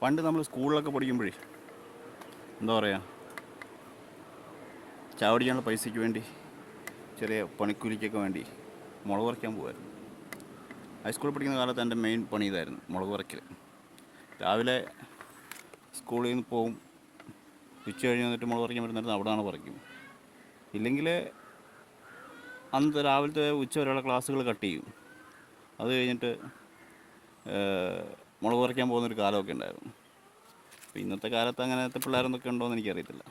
പണ്ട് നമ്മൾ സ്കൂളിലൊക്കെ പഠിക്കുമ്പോഴേ എന്താ പറയുക, ചാവടിക്കാനുള്ള പൈസയ്ക്ക് വേണ്ടി ചെറിയ പണിക്കൂലിക്കൊക്കെ വേണ്ടി മുളക് പറിക്കാൻ പോകുമായിരുന്നു. ഹൈസ്കൂളിൽ പഠിക്കുന്ന കാലത്ത് എൻ്റെ മെയിൻ പണി ഇതായിരുന്നു, മുളക് പറിക്കൽ. രാവിലെ സ്കൂളിൽ നിന്ന് പോവും, ഉച്ച കഴിഞ്ഞ് വന്നിട്ട് മുളക് പറിക്കാൻ വരുന്നിടത്ത് അവിടെയാണ് പറിക്കും. ഇല്ലെങ്കിൽ അന്നത്തെ രാവിലത്തെ ഉച്ച വരെയുള്ള ക്ലാസ്സുകൾ കട്ട് ചെയ്യും. അത് കഴിഞ്ഞിട്ട് മുളക് പറിക്കാൻ പോകുന്നൊരു കാലമൊക്കെ ഉണ്ടായിരുന്നു. അപ്പോൾ ഇന്നത്തെ കാലത്ത് അങ്ങനത്തെ പിള്ളേരൊന്നൊക്കെ ഉണ്ടോ എന്ന് എനിക്കറിയത്തില്ല.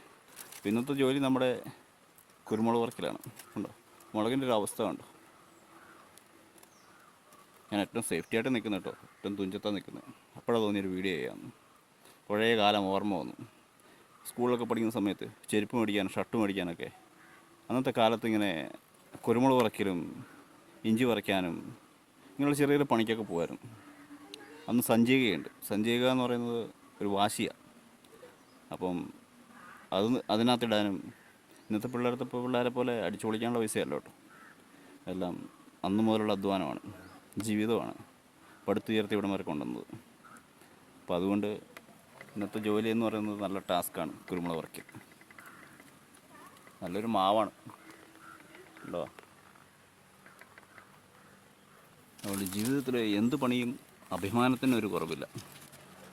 അപ്പോൾ ഇന്നത്തെ ജോലി നമ്മുടെ കുരുമുളക് പറിക്കലാണ്. ഉണ്ടോ, മുളകിൻ്റെ ഒരു അവസ്ഥ കണ്ടോ. ഞാൻ ഏറ്റവും സേഫ്റ്റി ആയിട്ട് നിൽക്കുന്നത് കേട്ടോ, ഏറ്റവും തുഞ്ചത്താണ് നിൽക്കുന്നത്. അപ്പോഴാണ് തോന്നിയൊരു വീഡിയോ ചെയ്യാമെന്ന്. പഴയ കാലം ഓർമ്മ വന്നു. സ്കൂളിലൊക്കെ പഠിക്കുന്ന സമയത്ത് ചെരുപ്പ് മേടിക്കാനും ഷർട്ട് മേടിക്കാനൊക്കെ അന്നത്തെ കാലത്ത് ഇങ്ങനെ കുരുമുളക് പറിക്കലും ഇഞ്ചി പറിക്കാനും ഇങ്ങനെയുള്ള ചെറിയ ചെറിയ പണിക്കൊക്കെ പോകുമായിരുന്നു. അന്ന് സഞ്ചയികയുണ്ട്. സഞ്ചയിക എന്ന് പറയുന്നത് ഒരു വാശിയാണ്. അപ്പം അതിനകത്തിടാനും ഇന്നത്തെ പിള്ളേരെ പോലെ അടിച്ചു പൊളിക്കാനുള്ള പൈസയല്ല കേട്ടോ. എല്ലാം അന്ന് മുതലുള്ള അധ്വാനമാണ്, ജീവിതമാണ് പടുത്തുയർത്തി ഇവിടം വരെ കൊണ്ടുവന്നത്. അപ്പോൾ അതുകൊണ്ട് ഇന്നത്തെ ജോലി എന്ന് പറയുന്നത് നല്ല ടാസ്ക്കാണ് കുരുമുളക് പറിക്കൽ. നല്ലൊരു മാവാണ് ഉണ്ടോ. അതുകൊണ്ട് ജീവിതത്തിൽ എന്ത് പണിയും അഭിമാനത്തിന് ഒരു കുറവില്ല.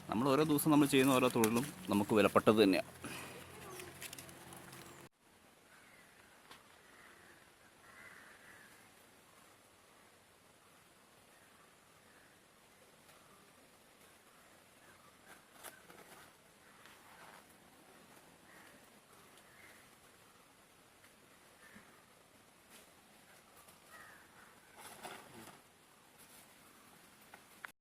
നമ്മൾ ഓരോ ദിവസം നമ്മൾ ചെയ്യുന്ന ഓരോ തൊഴിലും നമുക്ക് വിലപ്പെട്ടത് തന്നെയാണ്.